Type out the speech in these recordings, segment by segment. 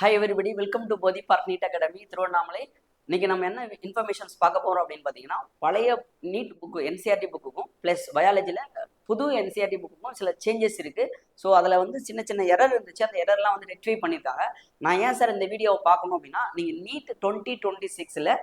Hi everybody, welcome to போதி park NEET academy Tiruvannamalai. இன்னைக்கு நம்ம என்ன இன்ஃபர்மேஷன்ஸ் பார்க்க போறோம் அப்படின்னு பார்த்தீங்கன்னா, பழைய நீட் புக்கு என்சிஆர்டி புக்குக்கும் ப்ளஸ் பயாலஜியில் புது என்சிஆர்டி புக்குக்கும் சில சேஞ்சஸ் இருக்கு. ஸோ அதில் வந்து சின்ன சின்ன எரர் இருந்துச்சு. அந்த எரர்லாம் வந்து ரெக்டிஃபை பண்ணியிருக்காங்க. நான் ஏன் சார் இந்த வீடியோவை பார்க்கணும் அப்படின்னா, நீங்கள் நீட் 2026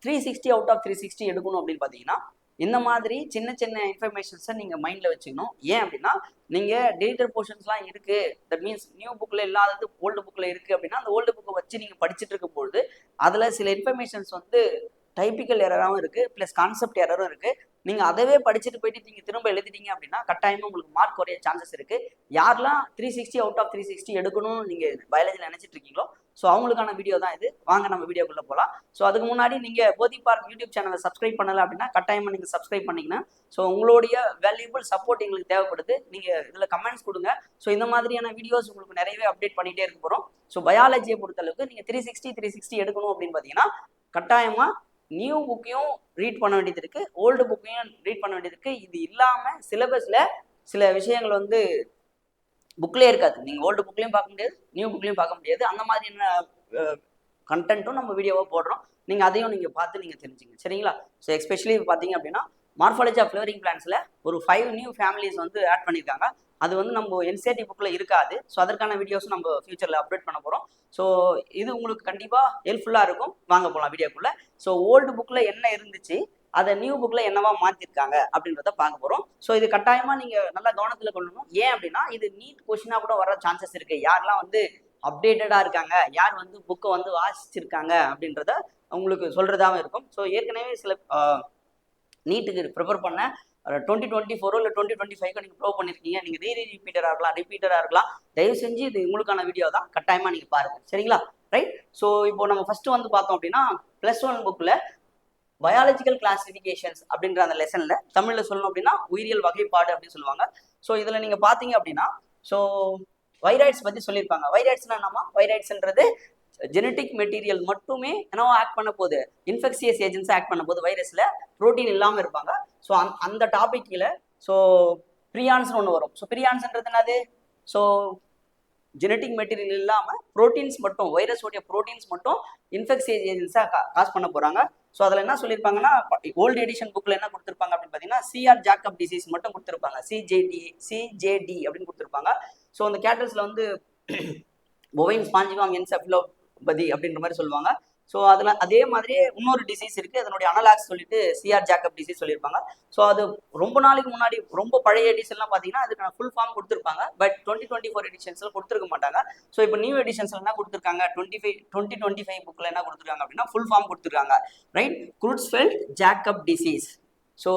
360 அவுட் ஆஃப் 360 எடுக்கணும் அப்படின்னு பார்த்தீங்கன்னா, இந்த மாதிரி சின்ன சின்ன இன்ஃபர்மேஷன்ஸை நீங்கள் மைண்டில் வச்சுக்கணும். ஏன் அப்படின்னா, நீங்கள் டெலிட்டட் போர்ஷன்ஸ்லாம் இருக்குது, தட் மீன்ஸ் நியூ புக்கில் இல்லாதது ஓல்டு புக்கில் இருக்குது அப்படின்னா, அந்த ஓல்டு புக்கை வச்சு நீங்கள் படிச்சுட்டு இருக்கும்பொழுது அதில் சில இன்ஃபர்மேஷன்ஸ் வந்து டைப்பிக்கல் எரராகவும் இருக்குது, ப்ளஸ் கான்செப்ட் எரரும் இருக்குது. நீங்கள் அதவே படிச்சுட்டு போயிட்டு நீங்கள் திரும்ப எழுதிட்டீங்க அப்படின்னா கட்டாயமாக உங்களுக்கு மார்க் குறைய சான்சஸ் இருக்குது. யாரெல்லாம் 360 அவுட் ஆஃப் 360 எடுக்கணும்னு நீங்கள் பயாலஜியில் நினச்சிட்டு இருக்கீங்களோ, ஸோ அவங்களுக்கான வீடியோ தான் இது. வாங்க நம்ம வீடியோக்குள்ளே போகலாம். ஸோ அதுக்கு முன்னாடி நீங்கள் போதி பார்க் யூடியூப் சேனலை சப்ஸ்கிரைப் பண்ணலை அப்படின்னா கட்டாயமாக நீங்கள் சப்ஸ்கிரைப் பண்ணிங்கன்னா, ஸோ உங்களுடைய வேல்யூபிள் சப்போர்ட் எங்களுக்கு தேவைப்படுது. நீங்கள் இதில் கமெண்ட்ஸ் கொடுங்க. ஸோ இந்த மாதிரியான வீடியோஸ் உங்களுக்கு நிறையவே அப்டேட் பண்ணிகிட்டே இருக்க போகிறோம். ஸோ பயாலஜியை பொறுத்தளவுக்கு நீங்கள் 360 எடுக்கணும் அப்படின்னு பார்த்தீங்கன்னா கட்டாயமாக நியூ புக்கையும் ரீட் பண்ண வேண்டியது இருக்குது, ஓல்டு புக்கையும் ரீட் பண்ண வேண்டியது இருக்குது. இது இல்லாமல் சிலபஸில் சில விஷயங்கள் வந்து புக்லேயே இருக்காது. நீங்கள் ஓல்டு புக்லேயும் பார்க்க முடியாது, நியூ புக்லேயும் பார்க்க முடியாது. அந்த மாதிரியான கண்டென்ட்டும் நம்ம வீடியோவாக போடுறோம். நீங்கள் அதையும் நீங்கள் பார்த்து நீங்கள் தெரிஞ்சுங்க, சரிங்களா? ஸோ எஸ்பெஷலி பார்த்தீங்க அப்படின்னா, மார்ஃபாலஜி ஆஃப் ஃப்ளவரிங் பிளான்ஸில் ஒரு 5 நியூ ஃபேமிலிஸ் வந்து ஆட் பண்ணியிருக்காங்க. அது வந்து நம்ம என்சிஆர்டி புக்கில் இருக்காது. ஸோ அதற்கான வீடியோஸும் நம்ம ஃபியூச்சரில் அப்டேட் பண்ண போகிறோம். ஸோ இது உங்களுக்கு கண்டிப்பாக ஹெல்ப்ஃபுல்லாக இருக்கும். வாங்க போகலாம் வீடியோக்குள்ளே. ஸோ ஓல்டு புக்கில் என்ன இருந்துச்சு, அதை நியூ புக்கில் என்னவா மாற்றிருக்காங்க அப்படின்றத பார்க்க போகிறோம். ஸோ இது கட்டாயமாக நீங்கள் நல்லா கவனத்தில் கொள்ளணும். ஏன் அப்படின்னா, இது நீட் கொஷினாக கூட வர சான்சஸ் இருக்குது. யாரெல்லாம் வந்து அப்டேட்டடாக இருக்காங்க, யார் வந்து புக்கை வந்து வாசிச்சிருக்காங்க அப்படின்றத உங்களுக்கு சொல்கிறதாகவும் இருக்கும். ஸோ ஏற்கனவே சில நீட்டுக்கு ப்ரிப்பேர் பண்ண 2024 இல்லை 2025 நீங்கள் ப்ரோ பண்ணியிருக்கீங்க. நீங்கள் ரிப்பீட்டராக இருக்கலாம். தயவு செஞ்சு இது உங்களுக்கான வீடியோ தான், கட்டாயமாக நீங்கள் பாருங்கள், சரிங்களா? ரைட். ஸோ இப்போ நம்ம ஃபஸ்ட்டு வந்து பார்த்தோம் அப்படின்னா, +1 புக்கில் பயாலஜிக்கல் கிளாசிஃபிகேஷன்ஸ் அப்படின்ற அந்த லெசனில் தமிழில் சொல்லணும் அப்படின்னா உயிரியல் வகைப்பாடு அப்படின்னு சொல்லுவாங்க. ஸோ இதில் நீங்கள் பார்த்தீங்க அப்படின்னா, ஸோ வைராய்ட்ஸ் பற்றி சொல்லியிருப்பாங்க. வைராய்ட்ஸ்னா என்னமா? வைராய்ட்ஸ்ன்றது ஜெனட்டிக் மெட்டீரியல் மட்டுமே என்னவோ ஆக்ட் பண்ண போகுது, இன்ஃபெக்சியஸ் ஏஜென்ட்ஸ் ஆக்ட் பண்ண போது வைரஸில் ப்ரோட்டீன் இல்லாமல் இருப்பாங்க. ஸோ அந்த டாப்பிக்கில் ஸோ ப்ரியான்ஸ்னு ஒன்று வரும். ஸோ ப்ரியான்ஸ்ன்றது என்னது? ஸோ ஜெனட்டிக் மெட்டீரியல் இல்லாமல் ப்ரோட்டீன்ஸ் மட்டும், வைரஸோடைய ப்ரோட்டீன்ஸ் மட்டும் இன்ஃபெக்சியஸ் ஏஜென்ட்ஸாக காஸ் பண்ண போகிறாங்க. ஸோ அதில் என்ன சொல்லியிருப்பாங்கன்னா, ஓல்டு எடிஷன் புக்கில் என்ன கொடுத்துருப்பாங்க அப்படின்னு பார்த்தீங்கன்னா, சிஆர் ஜாக்கப் டிசீஸ் மட்டும் கொடுத்துருப்பாங்க. சிஜேடி அப்படின்னு கொடுத்துருப்பாங்க. ஸோ அந்த கேட்டல்ஸில் வந்து பொவைன் ஸ்பாஞ்சிகாம் என்செஃபலோபதி அப்படின்ற மாதிரி சொல்லுவாங்க. ஸோ அதில் அதே மாதிரியே இன்னொரு டிசீஸ் இருக்குது, அதனுடைய அனலாக்ஸ் சொல்லிட்டு சிஆர் ஜாக்கப் டிசீஸ் சொல்லியிருப்பாங்க. ஸோ அது ரொம்ப நாளைக்கு முன்னாடி ரொம்ப பழைய எடிஷன்லாம் பார்த்தீங்கன்னா அதுக்கான ஃபுல் ஃபார்ம் கொடுத்துருப்பாங்க. பட் 2024 எடிஷன்ஸில் கொடுத்துருக்க மாட்டாங்க. ஸோ இப்போ நியூ எடிஷன்ஸில் என்ன கொடுத்துருக்காங்க, 2025 புக்கில் என்ன கொடுத்துருக்காங்க அப்படின்னா ஃபுல் ஃபார்ம் கொடுத்துருக்காங்க. Right. Creutzfeldt Jakob disease. So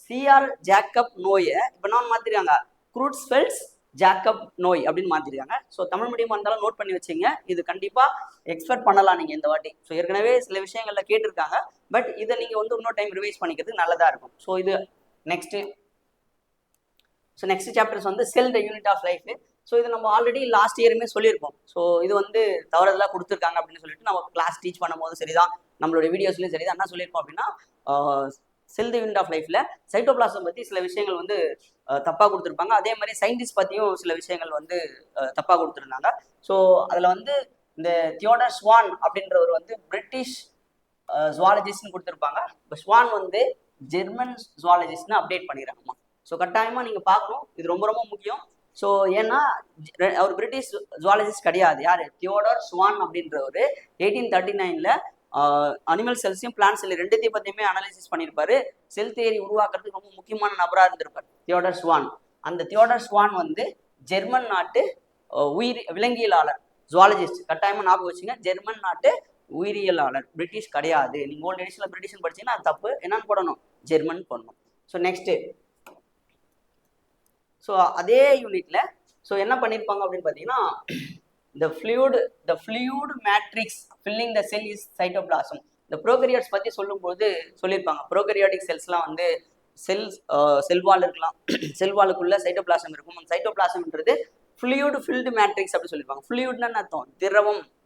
CR Jakob நோயை இப்போ நான் மாற்றிருக்காங்க, குருட்ஸ்ஃபெல்ட்ஸ் ஜாக்கப் நோய் அப்படின்னு மாற்றிருக்காங்க. ஸோ தமிழ் மீடியமாக இருந்தாலும் நோட் பண்ணி வச்சுங்க. இது கண்டிப்பாக எக்ஸ்பெக்ட் பண்ணலாம் நீங்கள் இந்த வாட்டி. ஸோ ஏற்கனவே சில விஷயங்களில் கேட்டிருக்காங்க, பட் இதை நீங்கள் வந்து இன்னொரு டைம் ரிவைஸ் பண்ணிக்கிறது நல்லதாக இருக்கும். ஸோ இது நெக்ஸ்ட் சாப்டர்ஸ் வந்து cell the unit of life. So இது நம்ம ஆல்ரெடி லாஸ்ட் இயருமே சொல்லியிருப்போம். ஸோ இது வந்து தவறுதலாக கொடுத்துருக்காங்க அப்படின்னு சொல்லிட்டு நம்ம கிளாஸ் டீச் பண்ணும் போது சரிதான், நம்மளுடைய வீடியோஸ்லையும் சரிதான் என்ன சொல்லியிருப்போம் அப்படின்னா, செல் த யூனிட் ஆஃப் லைஃப்ல சைட்டோபிளாசம் பற்றி சில விஷயங்கள் வந்து தப்பாக கொடுத்துருப்பாங்க. அதே மாதிரி சயின்டிஸ்ட் பற்றியும் சில விஷயங்கள் வந்து தப்பாக கொடுத்துருந்தாங்க. ஸோ அதில் வந்து இந்த தியோடர் ஸ்வான் அப்படின்றவர் வந்து பிரிட்டிஷ் ஜுவாலஜிஸ்ட்னு கொடுத்துருப்பாங்க. இப்போ ஸ்வான் வந்து ஜெர்மன் ஜுவாலஜிஸ்ட்னு அப்டேட் பண்ணிடுறாங்கம்மா. ஸோ கட்டாயமாக நீங்கள் பார்க்கணும், இது ரொம்ப ரொம்ப முக்கியம். ஸோ ஏன்னா அவர் பிரிட்டிஷ் ஜுவாலஜிஸ்ட் கிடையாது. யார்? தியோடர் ஸ்வான் அப்படின்றவர் 1839 அனிமல் செல்ஸையும் பிளான்ட் செல் ரெண்டுத்தையும் பற்றியுமே அனாலிசிஸ் பண்ணியிருப்பாரு. செல் தியரி உருவாக்குறதுக்கு ரொம்ப முக்கியமான நபராக இருந்திருப்பார் தியோடர் ஸ்வான். அந்த தியோடர் ஸ்வான் வந்து ஜெர்மன் நாட்டு விலங்கியலாளர், ஜுவாலஜிஸ்ட். கட்டாயமாக ஞாபகம் வச்சுங்க, ஜெர்மன் நாட்டு உயிரியலாளர், பிரிட்டிஷ் கிடையாது. நீங்கள் ஓல்டு எடிஷனில் பிரிட்டிஷ் படிச்சீங்கன்னா அது தப்பு. என்னன்னு போடணும்? ஜெர்மன் போடணும். ஸோ நெக்ஸ்ட்டு ஸோ அதே யூனிட்ல ஸோ என்ன பண்ணியிருப்பாங்க அப்படின்னு பார்த்தீங்கன்னா, the fluid matrix filling the cell is cytoplasm. இந்த ப்ரோகரியாட்ஸ் பற்றி சொல்லும்போது சொல்லியிருப்பாங்க, ப்ரோகரியாட்டிக் செல்ஸ்லாம் வந்து செல்வால் இருக்கலாம், செல்வாலுக்குள்ள சைட்டோபிளாசம் இருக்கும். அந்த சைட்டோபிளாசம்ன்றது ஃப்ளூயிட் ஃபில்டு மேட்ரிக்ஸ் அப்படின்னு சொல்லியிருப்பாங்க. ஃப்ளூயிட்னு அர்த்தம்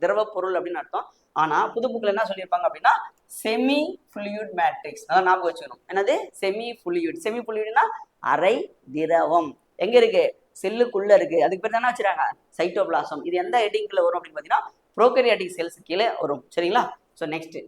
திரவ பொருள் அப்படின்னு அர்த்தம். ஆனால் புது புக்கில் என்ன சொல்லியிருப்பாங்க அப்படின்னா செமி ஃப்ளூயிட் மேட்ரிக்ஸ். அதான் ஞாபகம் வச்சுக்கணும். என்னது? செமி ஃப்ளூயிட்னா அரை திரவம். எங்கே இருக்கு? செல்லுக்குள்ள இருக்கு. அதுக்கு பேர் தானே வச்சுறாங்க சைட்டோபிளாசம். இது எந்த ஹெட்டிங்ல வரும் அப்படின்னு பார்த்தீங்கன்னா ப்ரோகரியாட்டிக் செல்ஸ் கீழே வரும். சரிங்களா? So next,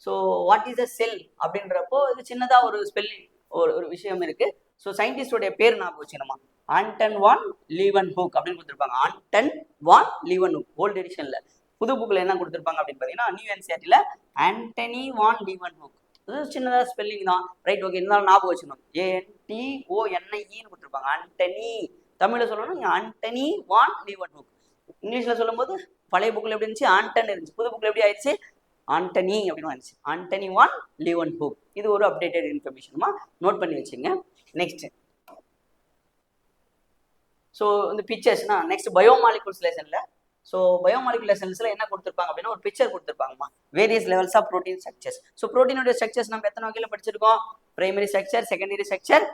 so what is a cell அப்படின்றப்போ இது சின்னதாக ஒரு ஸ்பெல்லிங் ஒரு விஷயம் இருக்கு. ஸோ சயின்டிஸ்டோடைய பேர் ஞாபகம் வச்சுக்கணுமா, ஆண்டன் வான் லீவன்ஹூக் அப்படின்னு கொடுத்துருப்பாங்க. ஆண்டன் வான் லீவன்ஹூக். ஓல்டு எடிஷன்ல. புது புக்கில் என்ன கொடுத்துருப்பாங்க அப்படின்னு பார்த்தீங்கன்னா, நியூ என்சிஆர்டியில் ஆண்டனி வான் லீவன்ஹூக். இது சின்னதாக ஸ்பெல்லிங் தான், ரைட்? ஓகே, இருந்தாலும் ஞாபகம் வச்சுக்கணும். ANTONIEன்னு கொடுத்துருப்பாங்க. ஆண்டனி. தமிழில் சொல்லணும் நீங்கள் ஆண்டனி வான் லீவன்ஹூக். இங்கிலீஷில் சொல்லும்போது பழைய புக்கில் எப்படி இருந்துச்சு, ஆண்டன் இருந்துச்சு. புது புக்கில் எப்படி ஆயிடுச்சு, ஆண்டனி அப்படின்னு வந்துச்சு. ஆண்டனி வான் லீவன்ஹூக். இது ஒரு அப்டேட்டட் இன்ஃபர்மேஷனுமா, நோட் பண்ணி வச்சுங்க. நெக்ஸ்ட், ஸோ இந்த பிக்சர்ஸ்னா நெக்ஸ்ட் பயோமாலிகுல்ஸ் லெசன்ல. ஸோ பயோமாலிகுல் லெசன்ஸ்ல என்ன கொடுத்துருப்பாங்க அப்படின்னா, ஒரு பிக்சர் கொடுத்துருப்பாங்கம்மா, various levels of protein structures. So ப்ரோட்டீனோட ஸ்ட்ரக்சர்ஸ் நம்ம எத்தனை வகையில் படிச்சிருக்கோம், primary structure, secondary structure,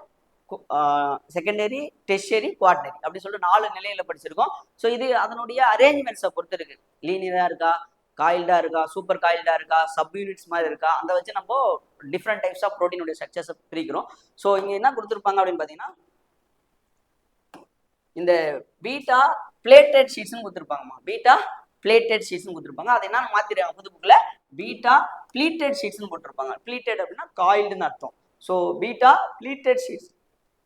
secondary, tertiary, quaternary அப்படி சொல்லிட்டு 4 நிலையில படிச்சிருக்கோம். ஸோ இது அதனுடைய அரேஞ்ச்மெண்ட்ஸை பொறுத்து இருக்கு. லீனியரா இருக்கா, காயில்டா இருக்கா, சூப்பர் காயில்டா இருக்கா, சப் யூனிட்ஸ் மாதிரி இருக்கா, அந்த வச்சு நம்ம டிஃப்ரெண்ட் டைப்ஸ் ஆஃப் ப்ரோட்டீனுடைய ஸ்ட்ரக்சர்ஸ் பிரிக்கிறோம். ஸோ இங்க என்ன கொடுத்துருப்பாங்க அப்படின்னு பார்த்தீங்கன்னா, இந்த பீட்டா பிளேட்டட் ஷீட்ஸ்னு கொடுத்துருப்பாங்கம்மா. பீட்டா பிளேட்டட் ஷீட்ஸ்னு கொடுத்துருப்பாங்க. அதை என்ன மாத்திருக்காங்க புது புக்ல, பீட்டா பிளீட்டட் ஷீட்ஸ்னு போட்டிருப்பாங்க. பிளீட்டட் அப்படின்னா காயில்டுன்னு அர்த்தம். So beta pleated sheets,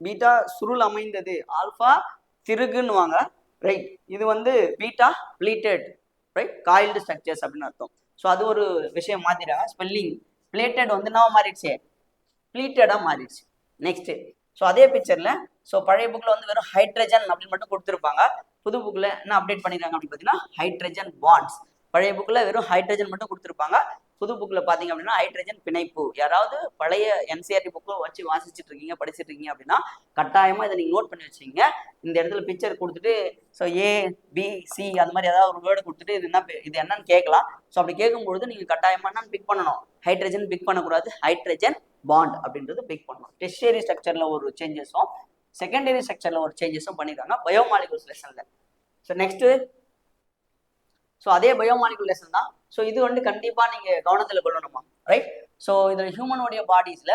beta சுருள் அமைந்தது, ஆல்பா திருகுன்னுவாங்க, ரைட்? இது வந்து beta pleated, right? Coiled structures அப்படின்னு அர்த்தம். ஸோ அது ஒரு விஷயம் மாத்திட்டாங்க. ஸ்பெல்லிங் பிளேட்டட் வந்து என்ன மாறிடுச்சு, பிளீட்டடா மாறிடுச்சு. நெக்ஸ்ட், ஸோ அதே பிக்சர்ல, ஸோ பழைய புக்ல வந்து வெறும் ஹைட்ரஜன் அப்படின்னு மட்டும் கொடுத்துருப்பாங்க. புது புக்ல என்ன அப்டேட் பண்ணிருக்காங்க அப்படின்னு பார்த்தீங்கன்னா, ஹைட்ரஜன் பாண்ட்ஸ். பழைய புக்ல வெறும் ஹைட்ரஜன் மட்டும் கொடுத்துருப்பாங்க. புது புக்ல பாத்தீங்க அப்படின்னா ஹைட்ரஜன் பிணைப்பு. யாராவது பழைய என்சிஆர்டி புக்கை வச்சு வாசிச்சுட்டு இருக்கீங்க, படிச்சுட்டு இருக்கீங்க அப்படின்னா கட்டாயமா இதை நீங்க நோட் பண்ணி வச்சுக்கீங்க. இந்த இடத்துல பிக்சர் கொடுத்துட்டு, ஸோ ABC அந்த மாதிரி ஏதாவது ஒரு வேர்டு கொடுத்துட்டு இது என்ன, இது என்னன்னு கேட்கலாம். ஸோ அப்படி கேட்கும்பொழுது நீங்க கட்டாயமா என்னன்னு பிக் பண்ணணும், ஹைட்ரஜன் பிக் பண்ணக்கூடாது, ஹைட்ரஜன் பாண்ட் அப்படின்றது பிக் பண்ணணும். டெர்ஷியரி ஸ்ட்ரக்சர்ல ஒரு சேஞ்சஸும் செகண்டரி ஸ்ட்ரக்சர்ல ஒரு சேஞ்சஸும் பண்ணிருக்காங்க பயோமாலிகுல்ஸ் லெசன்ல. ஸோ நெக்ஸ்ட், ஸோ அதே பயோமாலிகுல் லெசன் தான். ஸோ இது வந்து கண்டிப்பா நீங்க கவனத்தில் கொள்ளணுமா, ரைட்? ஸோ இதுல ஹியூமனுடைய பாடிஸ்ல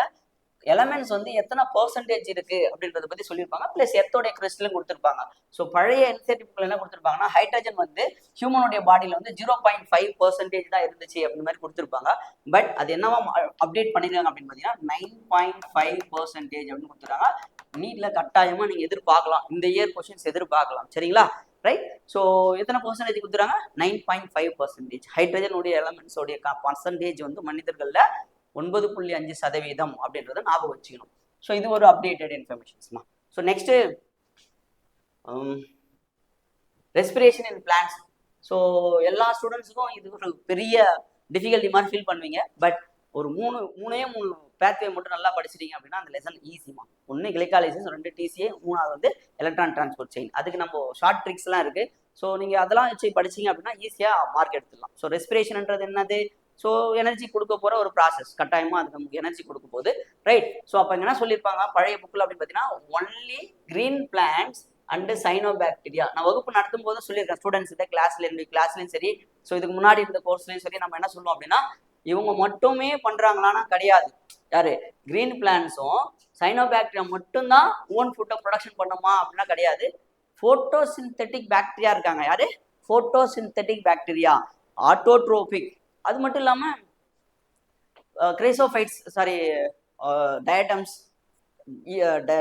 எலமெண்ட்ஸ் வந்து எத்தனை பெர்சன்டேஜ் இருக்கு அப்படின்றத பத்தி சொல்லியிருப்பாங்க. பிளஸ் எர்த்தோடைய கிறிஸ்டலும் கொடுத்துருப்பாங்க. ஸோ பழைய என்சிஆர்டி புக்ல என்ன கொடுத்துருப்பாங்கன்னா, ஹைட்ரஜன் வந்து ஹியூமனுடைய பாடியில வந்து 0.5% தான் இருந்துச்சு அப்படின்னு மாதிரி கொடுத்துருப்பாங்க. பட் அது என்னவா அப்டேட் பண்ணிருக்காங்க அப்படின்னு பார்த்தீங்கன்னா 9.5% அப்படின்னு கொடுத்துருக்காங்க. நீட்ல கட்டாயமா நீங்க எதிர்பார்க்கலாம், இந்த இயர் கொஸ்டின்ஸ் எதிர்பார்க்கலாம். சரிங்களா, ரைட்? ஸோ எத்தனை பர்சன்டேஜ் கொடுத்துறாங்க, 9.5%. ஹைட்ரஜனுடைய எலமெண்ட்ஸோடைய பர்சன்டேஜ் வந்து மனிதர்கள்ல 9.5% அப்படின்றத ஞாபகம் வச்சுக்கணும். ஸோ இது ஒரு அப்டேட்டட் இன்ஃபர்மேஷன்ஸ்மா. So next, respiration in plants. So எல்லா ஸ்டூடெண்ட்ஸுக்கும் இது ஒரு பெரிய டிஃபிகல்ட்டி மாதிரி ஃபீல் பண்ணுவீங்க. பட் ஒரு மூணே பேத்வே மட்டும் நல்லா படிச்சிட்டீங்க அப்படின்னா அந்த லெசன் ஈஸிமா. 1 கிளைகாலிசிஸ், 2 TCA, 3வது வந்து எலக்ட்ரான் டிரான்ஸ்போர்ட் செயின். அதுக்கு நம்ம ஷார்ட் ட்ரிக்ஸ்லாம் இருக்கு. ஸோ நீங்க அதெல்லாம் வச்சு படிச்சீங்க அப்படின்னா ஈஸியா மார்க் எடுத்துடலாம். ஸோ ரெஸ்பிரேஷன்ன்றது என்னது, ஸோ எனர்ஜி கொடுக்க போற ஒரு ப்ராசஸ். கட்டாயமா அது நமக்கு எனர்ஜி கொடுக்க போகுது, ரைட்? ஸோ அப்போ என்ன சொல்லியிருப்பாங்க பழைய புக்கில் அப்படின்னு பார்த்தீங்கன்னா, only green plants and cyanobacteria. நான் வகுப்பு நடத்தும் போது சொல்லியிருக்கேன் ஸ்டூடெண்ட்ஸ் கிட்ட, கிளாஸ்லயும் சரி, ஸோ இதுக்கு முன்னாடி இந்த கோர்ஸ்லயும் சரி, நம்ம என்ன சொல்லுவோம் அப்படின்னா, இவங்க மட்டுமே பண்றாங்களான்னா கிடையாது. யாரு, கிரீன் பிளான்ட்ஸும் சைனோபாக்டீரியா மட்டும்தான் ஓன் ஃபுட்டை ப்ரொடக்ஷன் பண்ணுமா அப்படின்னா கிடையாது. போட்டோசிந்தட்டிக் பாக்டீரியா இருக்காங்க. யாரு, போட்டோசிந்தட்டிக் பாக்டீரியா, ஆட்டோட்ரோபிக். அது மட்டும் இல்லாம கிரைசோஃபைட்ஸ், சாரி, டயட்டம்ஸ்,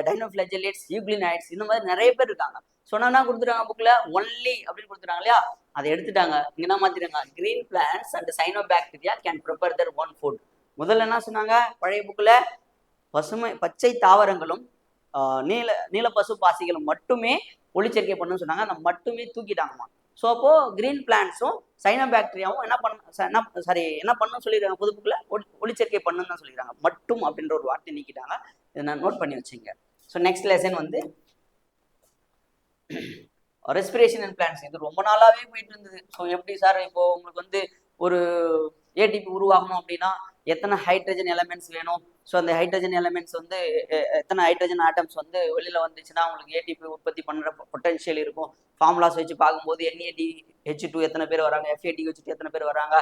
டைனோஃபிளஜெலேட்ஸ், யூக்ளினைட்ஸ், இந்த மாதிரி நிறைய பேர் இருக்காங்க. சொன்னா கொடுத்துட்டாங்க புக்ல ஒன்லி அப்படின்னு கொடுத்துட்டாங்க இல்லையா, அதை எடுத்துட்டாங்க. இங்க என்ன மாத்திட்டாங்க, green plants and cyanobacteria can prepare their own food. முதல்ல என்ன சொன்னாங்க பழைய புக்ல, பச்சை தாவரங்களும் நீல பசு பாசிகளும் மட்டுமே ஒளிச்சேர்க்கை பண்ணுன்னு சொன்னாங்க. அந்த மட்டுமே தூக்கிட்டாங்கம்மா. ஸோ அப்போ கிரீன் பிளான்ட்ஸும் சைனோபாக்டீரியாவும் என்ன பண்ணணும் சொல்லிடுறாங்க புது புக்ல, ஒளிச்சேர்க்கை பண்ணுன்னு தான் சொல்லிடுறாங்க. மட்டும் அப்படின்ற ஒரு வார்த்தை நீக்கிட்டாங்க. இதை நான் நோட் பண்ணி வச்சுங்க. ஸோ நெக்ஸ்ட் லெசன் வந்து ரெஸ்பிரேஷன் அண்ட் பிளான்ஸ். இது ரொம்ப நாளாவே போயிட்டு இருந்தது. ஸோ எப்படி சார் இப்போ உங்களுக்கு வந்து ஒரு ஏடிபி உருவாகணும் அப்படின்னா எத்தனை ஹைட்ரஜன் எலமெண்ட்ஸ் வேணும், ஸோ அந்த ஹைட்ரஜன் எலமெண்ட்ஸ் வந்து எத்தனை ஹைட்ரஜன் ஆட்டம்ஸ் வந்து வெளியில வந்துச்சுன்னா உங்களுக்கு ஏடிபி உற்பத்தி பண்ணுற பொட்டன்ஷியல் இருக்கும். ஃபார்முலாஸ் வச்சு பார்க்கும்போது NADH2 எத்தனை பேர் வராங்க, FADH2 எத்தனை பேர் வராங்க,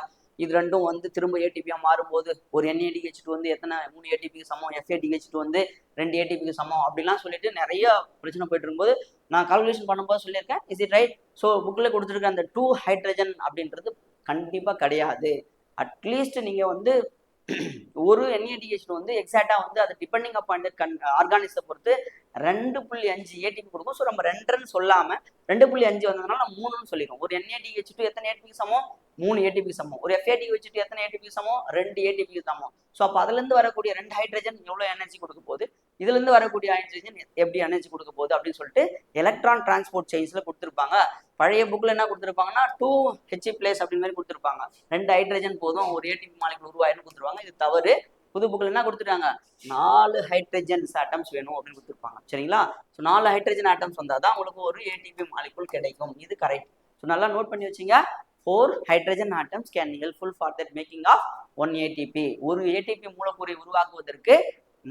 இது ரெண்டும் வந்து திரும்ப ஏடிபியாக மாறும்போது ஒரு NADH2 வந்து எத்தனை 3 ஏடிபிக்கு சமம், FADH2 வந்து 2 ஏடிபிக்கு சமம் அப்படிலாம் சொல்லிட்டு நிறைய பிரச்சனை போயிட்டு இருக்கும்போது நான் கால்குலேஷன் பண்ணும்போது சொல்லியிருக்கேன், இஸ் இட் ரைட்? ஸோ புக்கில் கொடுத்துருக்க அந்த 2 ஹைட்ரஜன் அப்படின்றது கண்டிப்பாக கிடையாது. அட்லீஸ்ட் நீங்கள் வந்து ஒரு NADH வந்து எக்ஸாக்டா வந்து அது டிபெண்டிங் அப்பான் ஆர்கானிஸை பொறுத்து 2.5 ஏடிபி கொடுக்கும். ஸோ நம்ம 2ன்னு சொல்லாம 2.5 வந்ததுனால நம்ம 3ன்னு சொல்லிடுவோம். ஒரு NADH2 எத்தனை ஏடிபிக்கு சமம்? 3 ஏடிபிக்கு சமம். ஒரு FADH2 எத்தனை ஏடிபிக்கு சமம்? 2 ஏடிபிக்கு சமம். ஸோ அப்போ அதுல இருந்து வரக்கூடிய 2 ஹைட்ரஜன் எவ்வளவு எனர்ஜி கொடுக்க போகுது, இதுல இருந்து வரக்கூடிய ஹைட்ரஜன் எப்படி எனர்ஜி கொடுக்க போகுது அப்படின்னு சொல்லிட்டு எலக்ட்ரான் டிரான்ஸ்போர்ட் செயின்ஸ்ல கொடுத்துருப்பாங்க. பழைய புக்ல என்ன கொடுத்துருப்பாங்கன்னா 2H+ அப்படின்னு மாதிரி கொடுத்துருப்பாங்க. 2 ஹைட்ரஜன் போதும் ஒரு ஏடிபி மாலிகுல் உருவாயின்னு கொடுத்துருவாங்க. இது தவறு. புது புக்ல என்ன கொடுத்துட்டாங்க, 4 ஹைட்ரஜன் ஆட்டம்ஸ் வேணும் அப்படின்னு கொடுத்துருப்பாங்க. சரிங்களா? ஸோ 4 ஹைட்ரஜன் ஆட்டம்ஸ் வந்தாதான் உங்களுக்கு ஒரு ஏடிபி மாலிகுல் கிடைக்கும். இது கரெக்ட். ஸோ நல்லா நோட் பண்ணி வச்சுங்க. 4 hydrogen atoms can helpful for the making of 1 ATP. ஒரு ஏடிபி மூலக்கூறை உருவாக்குவதற்கு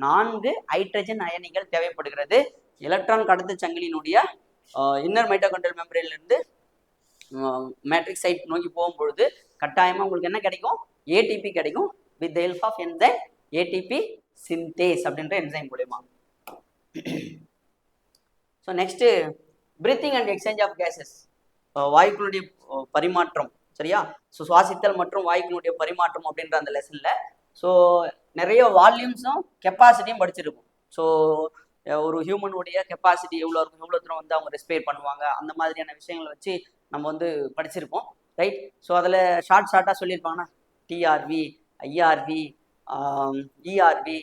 4 ஹைட்ரஜன் அயனிகள் தேவைப்படுகிறது. எலக்ட்ரான் கடத்து சங்கிலியினுடைய இன்னர் மைட்டோகாண்ட்ரியல் மெம்பரேன்ல இருந்து மேட்ரிக்ஸ் சைட் நோக்கி போகும்பொழுது கட்டாயமா உங்களுக்கு என்ன கிடைக்கும், ஏடிபி கிடைக்கும். With the help of enzyme ATP synthase அப்படின்ற என்சைம் மூலமா. So next breathing and exchange of gases, வாயுக்களுடைய பரிமாற்றம். சரியா? ஸோ சுவாசித்தல் மற்றும் வாயுக்களுடைய பரிமாற்றம் அப்படின்ற அந்த லெசன்ல ஸோ நிறைய வால்யூம்ஸும் கெப்பாசிட்டியும் படிச்சிருக்கும். ஸோ ஒரு ஹியூமனுடைய கெப்பாசிட்டி எவ்வளோ இருக்கும், எவ்வளோ தூரம் வந்து அவங்க ரெஸ்பைர் பண்ணுவாங்க, அந்த மாதிரியான விஷயங்களை வச்சு நம்ம வந்து படிச்சிருப்போம். ரைட்? ஸோ அதில் ஷார்ட்டாக சொல்லியிருப்பாங்கன்னா டிஆர்வி, ஐஆர்வி, இஆர்வி,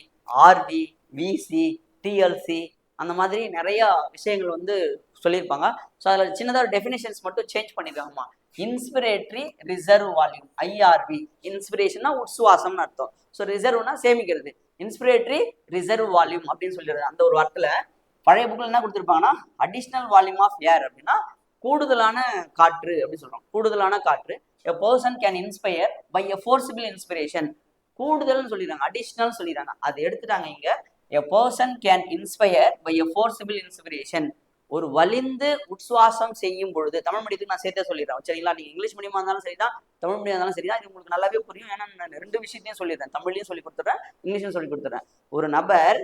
ஆர்வி, விசி, டிஎல்சி, அந்த மாதிரி நிறைய விஷயங்கள் வந்து சொல்லியிருப்பாங்க. ஸோ அதில் சின்னதாக டெஃபினேஷன்ஸ் மட்டும் சேஞ்ச் பண்ணியிருக்காங்கம்மா. Inspiratory reserve volume, IRV. இன்ஸ்பிரேஷன்னா உட்சுவாசம்னு அர்த்தம். ஸோ ரிசர்வ்னா சேமிக்கிறது. இன்ஸ்பிரேட்டரி ரிசர்வ் வால்யூம் அப்படின்னு சொல்லிடுறது. அந்த ஒரு வார்த்தையில பழைய புக்கில் என்ன கொடுத்துருப்பாங்கன்னா அடிஷ்னல் வால்யூம் ஆஃப் ஏர் அப்படின்னா கூடுதலான காற்று அப்படின்னு சொல்றோம். கூடுதலான காற்று. A person can inspire by a forcible inspiration. கூடுதல்னு சொல்லிடுறாங்க, அடிஷ்னல் சொல்லிடுறாங்க. அதை எடுத்துட்டாங்க இங்க. A person can inspire by a forcible inspiration. ஒரு வலிந்து உட்சுவாசம் செய்யும் பொழுது, தமிழ் மீடியத்துக்கு நான் சேர்த்தே சொல்லிடுறேன். சரிங்களா? நீங்க இங்கிலீஷ் மீடியமா இருந்தாலும் சரிதான், தமிழ் மீடியம் இருந்தாலும் சரிதான், இது உங்களுக்கு நல்லாவே புரியும். ஏன்னா நான் 2 விஷயத்தையும் சொல்லிடுறேன், தமிழ்லையும் சொல்லி கொடுத்துட்றேன், இங்கிலீஷும் சொல்லி கொடுத்துட்றேன். ஒரு நபர்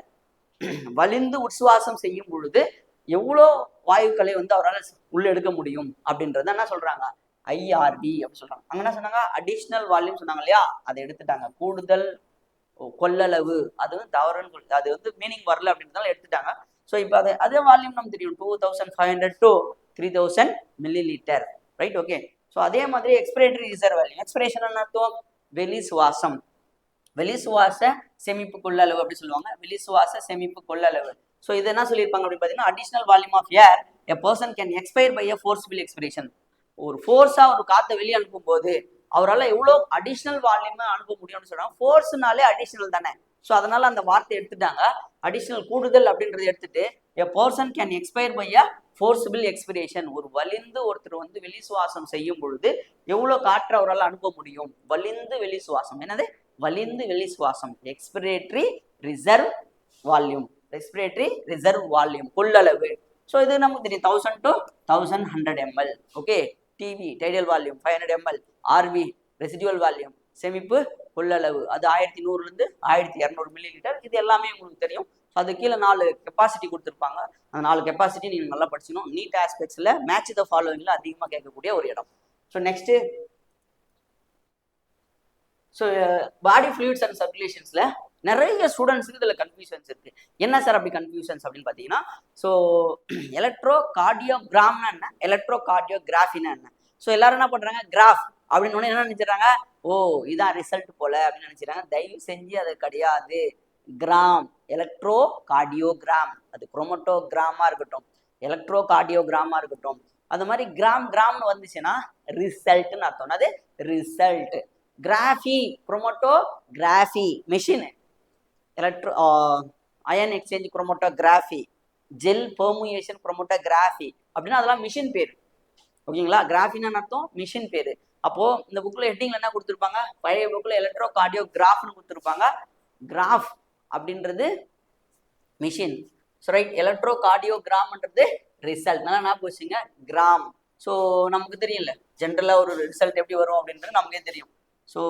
வலிந்து உட்சுவாசம் செய்யும் பொழுது எவ்வளோ வாயுக்களை வந்து அவரால் உள்ள எடுக்க முடியும் அப்படின்றத என்ன சொல்றாங்க, ஐஆர்வி அப்படி சொல்றாங்க. அங்க என்ன சொன்னாங்க, அடிஷ்னல் வால்யூம் சொன்னாங்க இல்லையா, அதை எடுத்துட்டாங்க. கூடுதல் கொள்ளளவு, அது வந்து தவறுன்னு சொல்லி அது வந்து மீனிங் வரல அப்படின்றதால எடுத்துட்டாங்க. ஸோ இப்போ அதே வால்யூம் நமக்கு தெரியும், 2500 to 3000 milliliter. Right? Okay. So அதே மாதிரி எக்ஸ்பிரேட்டரி ரிசர்வ் வால்யூம், எக்ஸ்பிரேஷன் அர்த்தம் வெளி சுவாசம், வெளி சுவாச சேமிப்பு கொள்ளளவு அப்படி சொல்லுவாங்க. வெளி சுவாச சேமிப்பு கொள்ளளவு. ஸோ இது என்ன சொல்லியிருப்பாங்க அப்படின்னு பார்த்தீங்கன்னா additional volume of air a person can expire by a forcible expiration. ஒரு ஃபோர்ஸா ஒரு காற்றை வெளியே அனுப்பும் போது அவரால் எவ்வளோ அடிஷனல் வால்யூம் அனுப்ப முடியும்னு சொல்றாங்க. ஃபோர்ஸ்னாலே அடிஷனல் தானே. ஸோ அதனால அந்த வார்த்தை எடுத்துட்டாங்க. அடிஷனல் கூடுதல் அப்படின்றத எடுத்துட்டு a person can expire by a forcible expiration. ஒரு வலிந்து ஒருத்தர் வந்து வெளி சுவாசம் செய்யும் பொழுது எவ்வளோ காற்று அவரால் அனுப்ப முடியும். வலிந்து வெளி சுவாசம், என்னது வலிந்து வெளி சுவாசம், expiratory reserve volume, respiratory reserve volume கொள்ளளவு. ஸோ இது நமக்கு தெரியும், 1000 to 1100 ml. Okay. TV tidal volume 500 ml. RV residual volume சேமிப்பு கொள்ளளவு, அது 1100 1200 மில்லிலிட்டர். இது எல்லாமே உங்களுக்கு தெரியும். ஸோ அது கீழே 4 கெப்பாசிட்டி கொடுத்துருப்பாங்க. அந்த 4 கெப்பாசிட்டி நீங்கள் நல்லா படிச்சுக்கணும். நீட் ஆஸ்பெக்ட்ஸில் மேட்ச் த ஃபாலோவிங்ல அதிகமாக கேட்கக்கூடிய ஒரு இடம். So next, so body fluids and சர்க்குலேஷன்ஸ்ல நிறைய ஸ்டூடெண்ட்ஸுக்கு இதில் கன்ஃபியூஷன்ஸ் இருக்கு. என்ன சார் அப்படி கன்ஃபியூஷன்ஸ் அப்படின்னு பார்த்தீங்கன்னா, ஸோ எலக்ட்ரோ கார்டியோகிராம்னா என்ன, எலக்ட்ரோ கார்டியோகிராஃபினா என்ன. ஸோ எல்லாரும் என்ன பண்றாங்க, கிராஃப் அப்படின்னு என்ன நினைச்சிடறாங்க, ஓ இதான் ரிசல்ட் போல அப்படின்னு நினைச்சிடறாங்க. தயவு செஞ்சு அது கிடையாது. கிராம், எலக்ட்ரோ கார்டியோகிராம், அது குரோமட்டோகிராமா இருக்கட்டும், எலக்ட்ரோ கார்டியோகிராமா இருக்கட்டும், அது மாதிரி கிராம்னு வந்துச்சுன்னா ரிசல்ட்னு அர்த்தம். அது result. Graphy, chromatography machine, electro ion exchange chromatography, gel permeation chromatography அப்படின்னா அதெல்லாம் மிஷின் பேர். ஓகேங்களா? கிராஃபின்னு அர்த்தம், மிஷின் பேரு. அப்போ இந்த புக்ல ஹெட்டிங்ல என்ன கொடுத்துருப்பாங்க, பழைய புக்ல எலக்ட்ரோ கார்டியோகிராஃப்னு கொடுத்துருப்பாங்க. கிராஃப் அப்படின்றது மிஷின். ஸோ ரைட், எலக்ட்ரோ கார்டியோகிராம்ன்றது ரிசல்ட். நல்லா ஞாபகம் வச்சுங்க, கிராம். ஸோ நமக்கு தெரியல ஜென்ரலா ஒரு ரிசல்ட் எப்படி வரும் அப்படின்றது நமக்கே தெரியும். ஸோ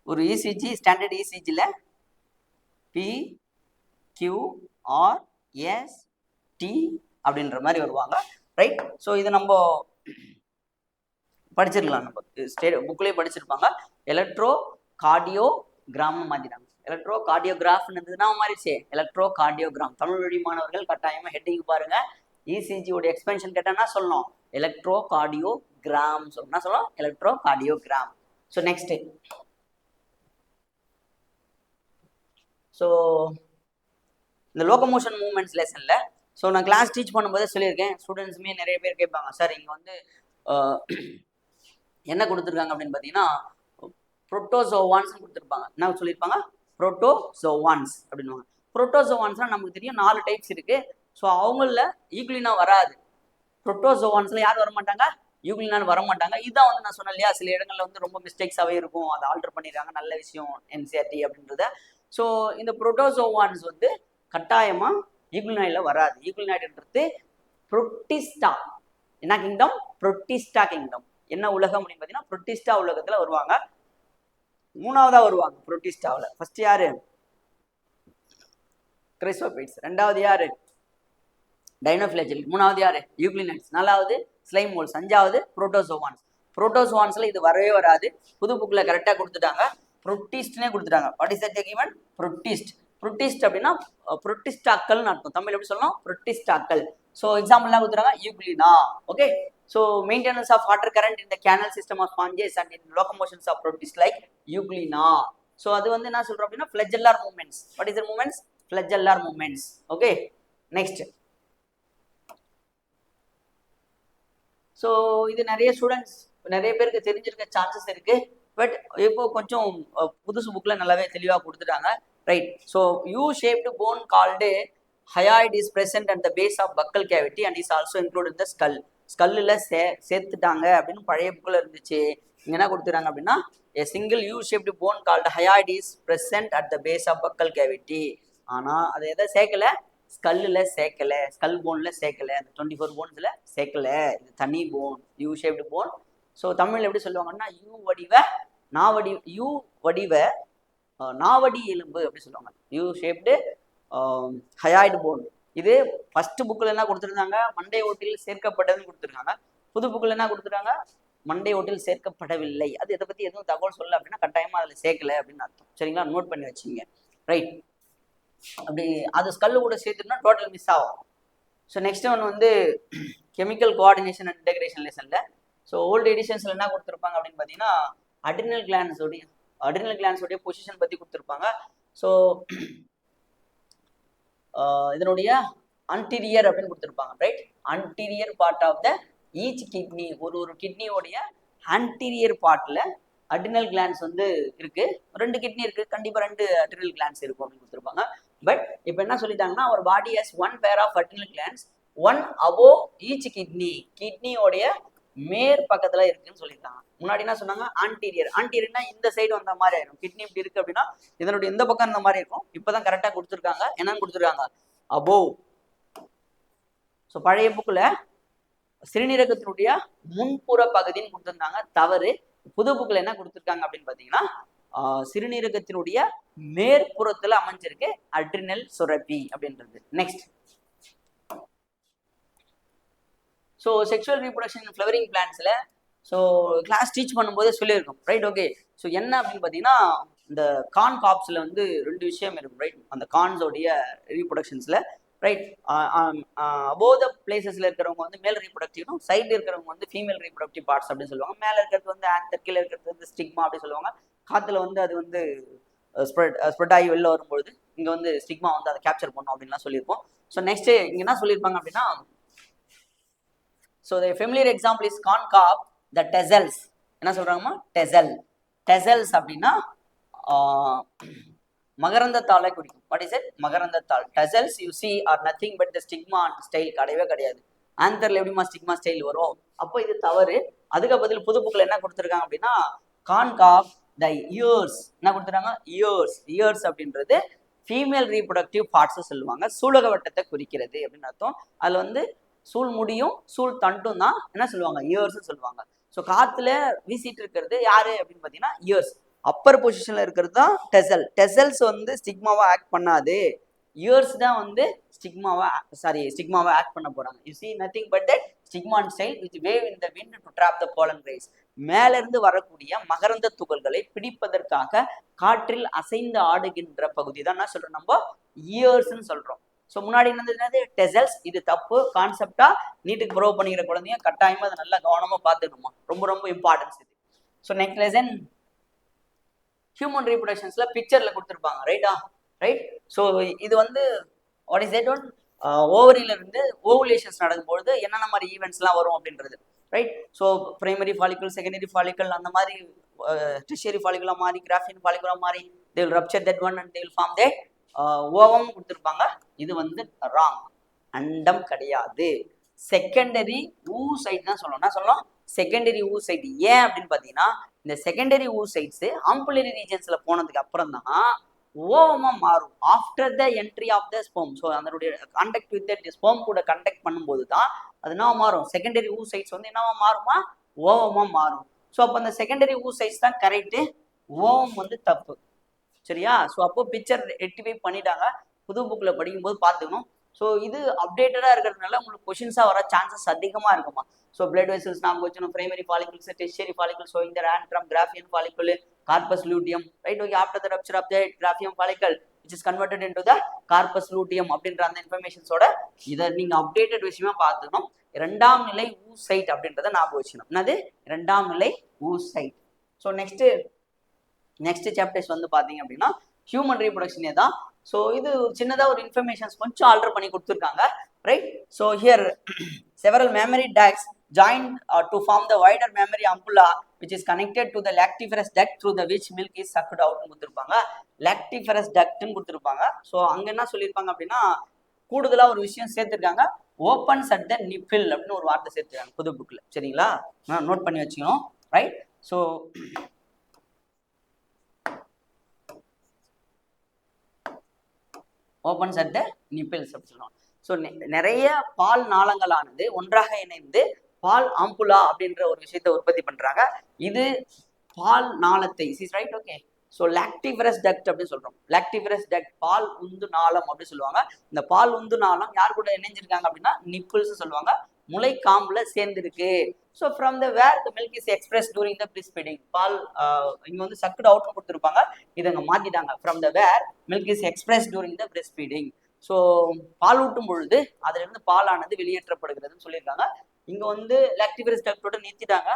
ஒரு இசிஜி ஸ்டாண்டர்ட் இசிஜியில் P Q R S T அப்படின்ற மாதிரி வருவாங்க, ரைட். ஸோ இது நம்ம படிச்சிருக்கலாம், நம்ம புக்லேயே படிச்சிருப்பாங்க. எலக்ட்ரோ கார்டியோகிராம்னு மாற்றிட்டாங்க. எலக்ட்ரோ கார்டியோகிராஃப்னு இருந்ததுன்னா மாறிடுச்சு எலக்ட்ரோ கார்டியோகிராம். தமிழ் வழி மாணவர்கள் கட்டாயமாக ஹெட்டிங் பாருங்க. இசிஜியோட எக்ஸ்பென்ஷன் கேட்டால் சொல்லணும் எலக்ட்ரோ கார்டியோகிராம் சொல்லணும், electro cardiogram. So next, so இந்த லோகமோஷன் மூவ்மெண்ட்ஸ் லெசனில் ஸோ நான் கிளாஸ் டீச் பண்ணும்போதே சொல்லியிருக்கேன், ஸ்டூடெண்ட்ஸுமே நிறைய பேர் கேட்பாங்க, சார் இங்கே வந்து என்ன கொடுத்துருக்காங்க அப்படின்னு பார்த்தீங்கன்னா புரோட்டோசோவான்ஸ் கொடுத்துருப்பாங்க. என்ன சொல்லியிருப்பாங்க? புரோட்டோசோவான்ஸ் அப்படின்வாங்க. புரோட்டோசோவான்ஸ்னால் நமக்கு தெரியும் 4 டைப்ஸ் இருக்குது. ஸோ அவங்கள யூக்ளினா வராது. புரோட்டோசோவான்ஸில் யார் வரமாட்டாங்க? யூக்ளினான்னு வரமாட்டாங்க. இதுதான் வந்து நான் சொன்னேன் இல்லையா, சில இடங்களில் வந்து ரொம்ப மிஸ்டேக்ஸாகவே இருக்கும், அதை ஆல்டர் பண்ணிடுறாங்க, நல்ல விஷயம் என்சிஆர்டி அப்படின்றத. ஸோ இந்த புரோட்டோசோவான்ஸ் வந்து கட்டாயமாக யூக்ளினாயில் வராது. யூக்ளினாய்டுன்றது புரோட்டிஸ்டா. என்ன கிங்டம்? Protista kingdom. என்ன உலகம் அப்படின்னு பார்த்தீங்கன்னா புரோட்டிஸ்டா உலகத்தில் வருவாங்க. 3ஆவதா வருவாங்க புரோட்டிஸ்டாவில். ஃபர்ஸ்ட் யாரு? கிரைசோபைட்ஸ். 2வது யாரு? டைனோஃபிளஜெல். 3வது யாரு? யூக்ளினைட்ஸ். 4வது ஸ்லைம் மோல்ஸ். 5வது புரோட்டோசோவான்ஸ். புரோட்டோசோவான்ஸ்ல இது வரவே வராது. புது புக்கில் கரெக்டாக கொடுத்துட்டாங்க, புரோட்டிஸ்ட்னே கொடுத்துட்டாங்க. What is that given? Protist. Protist அப்படின்னா புரோட்டிஸ்டாக்கள்னு அர்த்தம். தமிழ் எப்படி சொல்லணும்? புரோட்டிஸ்டாக்கள். ஸோ எக்ஸாம்பிள்லாம் கொடுத்துறாங்க Euglena. Okay. So maintenance of water current in the canal system of sponges and in locomotions of protist like Euglena. So அது வந்து என்ன சொல்றோம் அப்படின்னா flagellar movements. What is the movements? Flagellar movements. Okay. Next, so இது நிறைய students நிறைய பேருக்கு தெரிஞ்சிருக்க சான்சஸ் இருக்கு. பட் இப்போ கொஞ்சம் புதுசு புக்கில் நல்லாவே தெளிவாக கொடுத்துட்டாங்க, right. So U shaped bone called hyoid is present at the base of buccal cavity and is also include the skull. ஸ்கல்லில் சேர்த்துட்டாங்க அப்படின்னு பழைய புக்கில் இருந்துச்சு. இங்கே என்ன கொடுத்துறாங்க அப்படின்னா a single U-shaped bone called hyoid is present at the base of buccal cavity. ஆனால் அதை எதை சேர்க்கலை? ஸ்கல்லில் சேர்க்கலை, ஸ்கல் போனில் சேர்க்கலை, அந்த 24 போன்ஸில் சேர்க்கலை. இது தனி phone, you shaped phone. So Tamil எப்படி சொல்லுவாங்கன்னா யூ வடிவ நாவடி எலும்பு அப்படி சொல்லுவாங்க. U shaped hyoid phone. இது ஃபர்ஸ்ட் புக்கில் என்ன கொடுத்துருந்தாங்க? மண்டை ஓட்டில் சேர்க்கப்பட்டதுன்னு கொடுத்துருக்காங்க. புது புக்கில் என்ன கொடுத்துருக்காங்க? மண்டை ஓட்டில் சேர்க்கப்படவில்லை. அது இதை பற்றி எதுவும் தகவல் சொல்ல அப்படின்னா கட்டாயமாக அதில் சேர்க்கலை அப்படின்னு அர்த்தம். சரிங்களா? நோட் பண்ணி வச்சுங்க, ரைட். அப்படி அது ஸ்கல்லு கூட சேர்த்துனா டோட்டல் மிஸ் ஆகும். ஸோ நெக்ஸ்ட் ஒன் வந்து கெமிக்கல் கோஆர்டினேஷன் அண்ட் இன்டெகிரேஷன் லெசனில் ஸோ ஓல்டு எடிஷன்ஸில் என்ன கொடுத்துருப்பாங்க அப்படின்னு பார்த்தீங்கன்னா அட்ரினல் கிளான்ஸோடைய பொசிஷன் பற்றி கொடுத்துருப்பாங்க. ஸோ இதனுடைய அன்டீரியர் அப்படின்னு கொடுத்துருப்பாங்க, right. Anterior part of the each kidney, ஒரு கிட்னியோடைய ஆன்டீரியர் பார்ட்டில் அட்ரினல் கிளான்ஸ் வந்து இருக்கு. 2 கிட்னி இருக்கு, கண்டிப்பாக 2 அட்ரினல் கிளான்ஸ் இருக்கும் அப்படின்னு கொடுத்துருப்பாங்க. பட் இப்போ என்ன சொல்லிட்டாங்கன்னா ஒரு body has 1 pair of adrenal glands 1 above each கிட்னியோடைய மேற் பக்கத்தில் இருக்குன்னு சொல்லியிருக்காங்க. முன்னாடி என்ன சொன்னாங்க? ஆன்டீரியர்னா இந்த சைடு வந்த மாதிரி ஆயிடும். கிட்னி இப்படி இருக்கு அப்படின்னா இதனுடைய இந்த பக்கம் இந்த மாதிரி இருக்கும். இப்போதான் கரெக்டாக கொடுத்துருக்காங்க. என்னன்னு கொடுத்துருக்காங்க? அபோவ். ஸோ பழைய புக்கில் சிறுநீரகத்தினுடைய முன்புற பகுதின்னு கொடுத்துருந்தாங்க, தவறு. புது புக்கில் என்ன கொடுத்துருக்காங்க அப்படின்னு பார்த்தீங்கன்னா சிறுநீரகத்தினுடைய மேற்புறத்தில் அமைஞ்சிருக்கு அட்ரினல் சுரப்பி அப்படின்றது. Next, so sexual reproduction flowering பிளான்ட்ஸில் ஸோ கிளாஸ் டீச் பண்ணும்போதே சொல்லியிருக்கோம், ரைட். ஓகே. ஸோ என்ன அப்படின்னு பார்த்தீங்கன்னா இந்த கார்ன் காப்ஸில் வந்து 2 விஷயம் இருக்கும், ரைட். அந்த கார்ன்ஸோடைய ரீப்ரொடக்ஷன்ஸில், ரைட். அபோவ் த பிளேசஸில் இருக்கிறவங்க வந்து மேல் ரீப்ரொடக்டிவும், சைடில் இருக்கிறவங்க வந்து ஃபீமேல் ரீப்ரொடக்டிவ் பார்ட்ஸ் அப்படின்னு சொல்லுவாங்க. மேலே இருக்கிறது வந்து ஆன்தர், கீழே இருக்கிறது வந்து ஸ்டிக்மா அப்படின்னு சொல்லுவாங்க. காற்றுல வந்து அது வந்து ஸ்ப்ரெட் ஆகி வெளில வரும்பொழுது இங்கே வந்து ஸ்டிக்மா வந்து அதை கேப்சர் பண்ணும் அப்படின்லாம் சொல்லியிருப்போம். ஸோ நெக்ஸ்ட் இங்கே என்ன சொல்லியிருப்பாங்க அப்படின்னா so the familiar example is corn cob the tassels. என்ன சொல்கிறாங்கம்மா? டெசல்ஸ் அப்படின்னா மகரந்தத்தாளை குறிக்கும். What is it? மகரந்தத்தாள். Tassels you see are nothing but the stigma and style. கிடையவே கிடையாது. ஆன்தர்ல எப்படிமா ஸ்டிக்மா ஸ்டைல் வரும்? அப்போ இது தவறு. அதுக்கு பதில் புது புக்கில் என்ன கொடுத்துருக்காங்க அப்படின்னா கார்ன் காப் த இயர்ஸ். என்ன கொடுத்துருக்காங்க? இயர்ஸ் அப்படின்றது ஃபீமேல் ரீப்ரொடக்டிவ் பார்ட்ஸ் சொல்லுவாங்க. சூலக வட்டத்தை குறிக்கிறது அப்படின்னு அர்த்தம். அதில் வந்து சூழ் முடியும் சூழ் தண்டும் தான் என்ன சொல்லுவாங்க? இயர்ஸ் சொல்லுவாங்க. ஸோ காத்துல வீசிட்டு இருக்கிறது யாரு அப்படின்னு பார்த்தீங்கன்னா இயர்ஸ். அப்பர் பொசிஷன்ல இருக்கிறது தான் டெசல். டெசல்ஸ் வந்து ஸ்டிக்மாவா ஆக்ட் பண்ணாது, இயர்ஸ் தான் வந்து ஸ்டிக்மாவா ஆக்ட் பண்ண போறாங்க. You see nothing but that stigma and style which wave in the wind to trap the pollen grains. மேல இருந்து வரக்கூடிய மகரந்த துகள்களை பிடிப்பதற்காக காற்றில் அசைந்து ஆடுகின்ற பகுதி தான் என்ன சொல்றோம் நம்ம இயர்ஸ்ன்னு சொல்றோம். ஸோ முன்னாடி என்னது டெசல்ஸ். இது தப்பு கான்செப்டா. நீட்டுக்கு ப்ரோ பண்ணிக்கிற குழந்தைங்க கட்டாயமா அதை நல்லா கவனமா பார்த்துக்கணுமா, ரொம்ப ரொம்ப இம்பார்ட்டன்ஸ் இது. ஸோ நெக்ஸ்ட் லெசன் ஹியூமன் ரீப்ரொடக்ஷன்ஸ்ல பிக்சர்ல கொடுத்துருப்பாங்க, ரைட்டா? ரைட். ஸோ இது வந்து வாட் இஸ் தட் ஒன், ஓவரியில இருந்து ஓவுலேஷன்ஸ் நடக்கும்பொழுது என்னென்ன மாதிரி ஈவெண்ட்ஸ்லாம் வரும் அப்படின்றது, right? So primary follicle, secondary follicle, அந்த மாதிரி டெர்ஷியரி ஃபாலிகுலா மாறி கிராஃபியன் ஃபாலிகுலா மாறி they will rupture that one and they will form the ovum கொடுத்துருப்பாங்க. இது வந்து ராங், அண்டம் கிடையாது. செகண்டரி ஊசைட் தான் சொல்லணும். என்ன சொல்லணும்? Secondary oocyte. ஏன் அப்படின்னு பார்த்தீங்கன்னா இந்த செகண்டரி ஊசைட்ஸ் ஆம்புலரி ரீஜன்ஸ்ல போனதுக்கு அப்புறம் தான் ஓவமா மாறும். After the entry of the sperm. So அதனுடைய கான்டாக்ட் வித் த ஸ்பெர்ம் கூட கண்டக்ட் பண்ணும்போது தான் அது என்னவா மாறும், செகண்டரி ஊசைட்ஸ் வந்து என்னவா மாறுமா, ஓவமா மாறும். ஸோ அப்போ அந்த செகண்டரி ஊசைட்ஸ் தான் கரெக்டு, ஓவம் வந்து தப்பு. சரியா? ஸோ அப்போ பிக்சர் ரெக்டிஃபை பண்ணிட்டாங்க. புது புக்கில் படிக்கும்போது பார்த்துக்கணும். ஸோ இது அப்டேட்டடாக இருக்கிறதுனால உங்களுக்கு கொஷின்ஸாக வர சான்சஸ் அதிகமாக இருக்குமா. ஸோ பிளட் வெசல்ஸ் நாம வச்சோம், primary follicles, tertiary follicle, so இந்த antrum, Graafian follicle, corpus luteum, right? Okay. After the rupture of the Graafian follicle which is converted into the corpus luteum அப்படின்ற அந்த இன்ஃபர்மேஷன்ஸோட இதை நீங்க அப்டேட்டட் விஷயமா பார்த்துக்கணும். இரண்டாம் நிலை ஊசைட் அப்படின்றத ஞாபகம் வச்சுக்கணும். என்னது? இரண்டாம் நிலை ஊசைட். ஸோ நெக்ஸ்ட் சாப்டர்ஸ் வந்து பார்த்தீங்க அப்படின்னா ஹியூமன் ரீப்ரொடக்ஷனே தான். ஸோ இது சின்னதாக ஒரு இன்ஃபர்மேஷன்ஸ் கொஞ்சம் ஆல்டர் பண்ணி கொடுத்துருக்காங்க, right? So here several mammary ducts joined to form the wider mammary ampulla which is connected to the lactiferous duct through the which milk is sucked out னு கொடுத்துருப்பாங்க. lactiferous duct னு கொடுத்துருப்பாங்க. So அங்கே என்ன சொல்லியிருப்பாங்க அப்படின்னா கூடுதலாக ஒரு விஷயம் சேர்த்துருக்காங்க, ஓப்பன்ஸ் அட் த நிப்பிள் அப்படின்னு ஒரு வார்த்தை சேர்த்துருக்காங்க புது புக்கில். சரிங்களா? நோட் பண்ணி வச்சுக்கணும், right? So opens at the nipples அப்படின்னு சொல்லுவாங்க. ஸோ நிறைய பால் நாளங்களானது ஒன்றாக இணைந்து பால் ஆம்புலா அப்படின்ற ஒரு விஷயத்தை உற்பத்தி பண்றாங்க. இது பால் நாளத்தை, ரைட்? ஓகே. ஸோ லாக்டிவரஸ் டக்ட் அப்படின்னு சொல்றோம். லாக்டிவரஸ் டக்ட், பால் உந்து நாளம் அப்படின்னு சொல்லுவாங்க. இந்த பால் உந்து நாளம் யார் கூட இணைஞ்சிருக்காங்க அப்படின்னா நிப்பிள்ஸ் சொல்லுவாங்க, முளை காம்புல சேர்ந்துருக்கு. So from the where the milk is express during the breast feeding. பால் இங்க வந்து சக்குடு அவுட் கொடுத்துருப்பாங்க, இதை அங்கே மாத்திட்டாங்க. From the where milk is express during the breast feeding. So பால் ஊட்டும் பொழுது அதுல இருந்து பாலானது வெளியேற்றப்படுகிறதுன்னு சொல்லியிருக்காங்க. இங்க வந்து லாக்டிவரஸ் டக்டோட நிறுத்திட்டாங்க.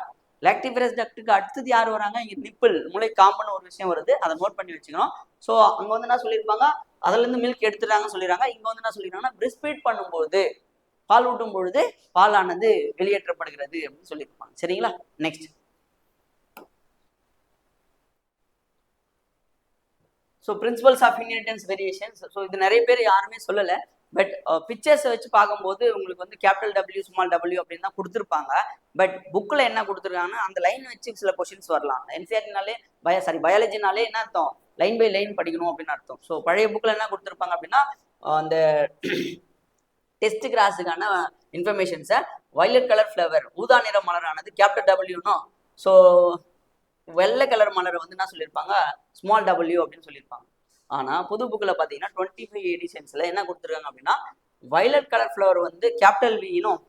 லாக்டிவரஸ் டக்டுக்கு அடுத்தது யார் வராங்க, இங்க நிப்பிள், முளை காம்புன்னு ஒரு விஷயம் வருது, அதை நோட் பண்ணி வச்சுக்கணும். ஸோ அங்க வந்து என்ன சொல்லியிருப்பாங்க, அதுல இருந்து மில்க் எடுத்துட்டாங்கன்னு சொல்லிடுறாங்க. இங்க வந்து என்ன சொல்லிடுறாங்கன்னா பிரஸ்ட் ஃபீட் பண்ணும்போது, பால் ஊட்டும் பொழுது பாலானது வெளியேற்றப்படுகிறது அப்படின்னு சொல்லியிருப்பாங்க. சரிங்களா? Next. So principles of inheritance variations. So இது நிறைய பேர் யாருமே சொல்லலை, பட் பிக்சர்ஸை வச்சு பார்க்கும்போது உங்களுக்கு வந்து கேபிட்டல் டபிள்யூ ஸ்மால் டபிள்யூ அப்படின்னு தான் கொடுத்துருப்பாங்க. பட் புக்கில் என்ன கொடுத்துருக்காங்கன்னா அந்த லைன் வச்சு சில கொஷின்ஸ் வரலாம். என்சிஆர்டினாலே பயாலஜினாலே என்ன அர்த்தம், லைன் பை லைன் படிக்கணும் அப்படின்னு அர்த்தம். ஸோ பழைய புக்கில் என்ன கொடுத்துருப்பாங்க அப்படின்னா அந்த டெஸ்ட் கிராஸுக்கான இன்ஃபர்மேஷன்ஸை வயலட் கலர் ஃப்ளவர், ஊதா நிற மலரானது கேபிட்டல் டபிள்யூனோ, ஸோ வெள்ளை கலர் மலரை வந்து என்ன சொல்லியிருப்பாங்க, ஸ்மால் டபிள்யூ அப்படின்னு சொல்லியிருப்பாங்க. ஆனால் புது புக்கில் பார்த்தீங்கன்னா 25 எடிஷன்ஸில் என்ன கொடுத்துருக்காங்க அப்படின்னா வயலட் கலர் ஃப்ளவர் வந்து கேபிட்டல் வினும்,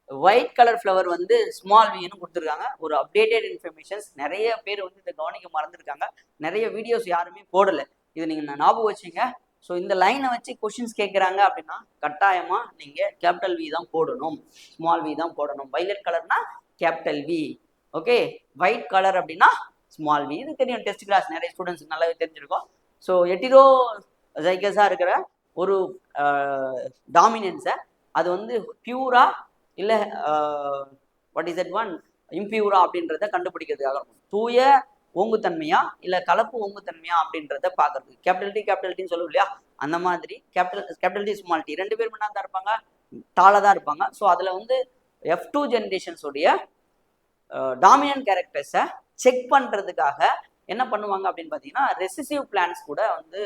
ஒயிட் கலர் ஃப்ளவர் வந்து ஸ்மால் வின்னு கொடுத்துருக்காங்க. ஒரு அப்டேட்டட் இன்ஃபர்மேஷன்ஸ். நிறைய பேர் வந்து இதை கவனிக்க மறந்துருக்காங்க, நிறைய வீடியோஸ் யாருமே போடலை. இதை நீங்கள் ஞாபகம் வச்சுங்க. ஸோ இந்த லைனை வச்சு கொஷின்ஸ் கேட்குறாங்க அப்படின்னா கட்டாயமாக நீங்கள் கேபிட்டல் வி தான் போடணும், ஸ்மால் வி தான் போடணும். வயலட் கலர்னா capital V, okay. White colour அப்படின்னா ஸ்மால் வி. இது தெரியும், டெஸ்ட் கிளாஸ் நிறைய ஸ்டூடெண்ட்ஸ் நல்லாவே தெரிஞ்சிருக்கும். ஸோ எட்டிரோ ஜைகஸாக இருக்கிற ஒரு டாமினன்ஸை அது வந்து பியூரா இல்லை வாட் இஸ் தட் ஒன் இம்பியூரா அப்படின்றத கண்டுபிடிக்கிறதுக்காக தூய ஓங்குத்தன்மையா இல்லை கலப்பு ஓங்குத்தன்மையா அப்படின்றத பார்க்கறது. கேபிட்டல் டி சொல்லுவோம் இல்லையா, அந்த மாதிரி கேபிட்டல் டி ஸ்மால் டி ரெண்டு பேரும் என்ன தான் இருப்பாங்க, டாலாக தான் இருப்பாங்க. ஸோ அதில் வந்து F2 ஜென்ரேஷன்ஸோடைய டாமினன்ட் கேரக்டர்ஸை செக் பண்ணுறதுக்காக என்ன பண்ணுவாங்க அப்படின்னு பார்த்தீங்கன்னா ரெசிசிவ் பிளான்ஸ் கூட வந்து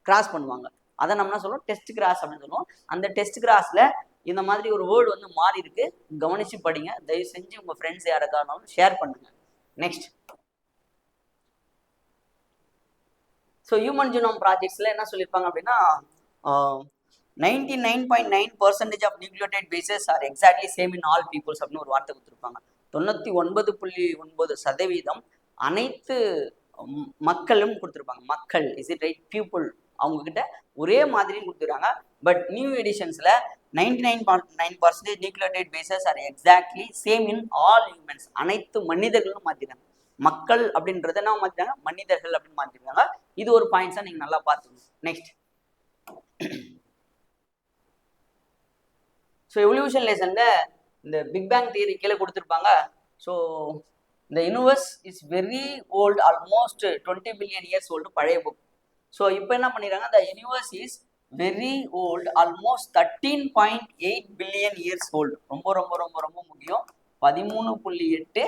கிராஸ் பண்ணுவாங்க. அதை நம்ம என்ன சொல்லுவோம், டெஸ்ட் கிராஸ் அப்படின்னு சொல்லுவோம். அந்த டெஸ்ட் கிராஸில் இந்த மாதிரி ஒரு வேர்டு வந்து மாறி இருக்கு, கவனிச்சு படிங்க. தயவு செஞ்சு உங்க ஃப்ரெண்ட்ஸ் யாருக்கானாலும் ஷேர் பண்ணுங்க. நெக்ஸ்ட், ஸோ ஹியூமன் ஜீனோம் ப்ராஜெக்ட்ஸ்ல என்ன சொல்லியிருப்பாங்க அப்படின்னா 99.9% of nucleotide bases are exactly same in all peoples அப்படின்னு ஒரு வார்த்தை கொடுத்துருப்பாங்க. 99.9% அனைத்து மக்களும் கொடுத்துருப்பாங்க. மக்கள் இஸ் இட் ரைட், பீப்புள் அவங்க கிட்ட ஒரே மாதிரி கொடுத்துருக்காங்க. பட் நியூ எடிஷன்ஸ்ல 99.9% nucleotide bases are exactly same in all humans, அனைத்து மனிதர்களும் மாத்திட்டாங்க. மக்கள் அப்படின்றத என்ன மாத்திட்டாங்க, மனிதர்கள் அப்படின்னு மாத்திருக்காங்க. இது ஒரு பாயிண்ட்ஸா நீங்க நல்லா பார்த்துக்கணும். நெக்ஸ்ட், ஸோ எவல்யூஷன் லெசன்ல இந்த பிக் பேங் தியரி கீழே கொடுத்துருப்பாங்க. ஸோ இந்த universe is very old, almost 20 billion years old, பழைய புக். ஸோ இப்போ என்ன பண்ணிடுறாங்க, the universe is very old, almost 13.8 billion years old. ரொம்ப ரொம்ப ரொம்ப ரொம்ப முக்கியம். 13.8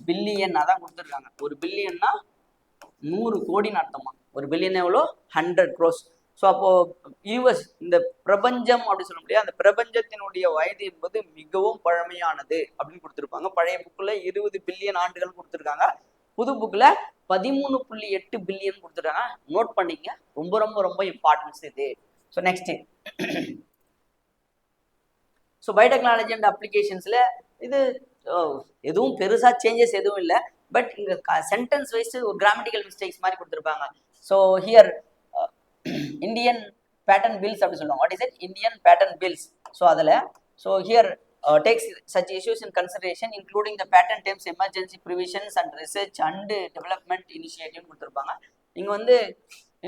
பில்லியன் தான் கொடுத்துருக்காங்க. ஒரு பில்லியன்னா 100 கோடின்னு அர்த்தமா. ஒரு பில்லியன் எவ்வளோ, 100 crores. ஸோ அப்போ யூனிவர்ஸ், இந்த பிரபஞ்சம் அப்படின்னு சொல்ல முடியாது, அந்த பிரபஞ்சத்தினுடைய வயது என்பது மிகவும் பழமையானது அப்படின்னு கொடுத்துருப்பாங்க. பழைய புக்கில் 20 பில்லியன் ஆண்டுகள் கொடுத்துருக்காங்க. புது புக்கில் 13.8 பில்லியன் கொடுத்துருக்காங்க. நோட் பண்ணிங்க, ரொம்ப ரொம்ப ரொம்ப இம்பார்ட்டன்ஸ் இது. So next, so biotechnology and அப்ளிகேஷன்ஸில் இது எதுவும் பெருசாக சேஞ்சஸ் எதுவும் இல்லை. பட் இங்கே சென்டென்ஸ் வைஸ் ஒரு கிராமட்டிக்கல் மிஸ்டேக்ஸ் மாதிரி கொடுத்துருப்பாங்க. So here Indian patent bills அப்படி சொல்லுவாங்க. What is it, Indian patent bills. So அதில் so here takes such issues in consideration including the patent terms, emergency provisions and research and development initiative கொடுத்துருப்பாங்க. இங்கே வந்து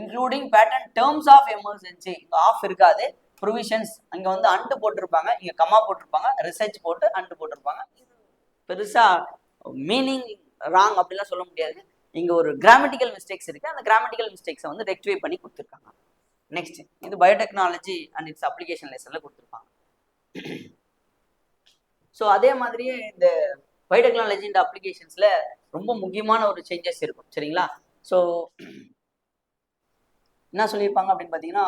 including patent terms of emergency, இங்கே of இருக்காது, provisions அங்கே வந்து and போட்டிருப்பாங்க, இங்கே கம்மா போட்டிருப்பாங்க, ரிசர்ச் போட்டு அண்டு போட்டிருப்பாங்க. பெருசாக மீனிங் ராங் அப்படிலாம் சொல்ல முடியாது. இங்கே ஒரு கிராமட்டிக்கல் மிஸ்டேக்ஸ் இருக்குது, அந்த கிராமட்டிக்கல் மிஸ்டேக்ஸை வந்து ரெக்டிஃபை பண்ணி கொடுத்துருக்காங்க. நெக்ஸ்ட், இது பயோடெக்னாலஜி அண்ட் இட்ஸ் அப்ளிகேஷன் லெசனில் கொடுத்துருப்பாங்க. ஸோ அதே மாதிரியே இந்த பயோடெக்னாலஜி இந்த அப்ளிகேஷன்ஸில் ரொம்ப முக்கியமான ஒரு சேஞ்சஸ் இருக்கும், சரிங்களா? ஸோ என்ன சொல்லியிருப்பாங்க அப்படின்னு பார்த்தீங்கன்னா,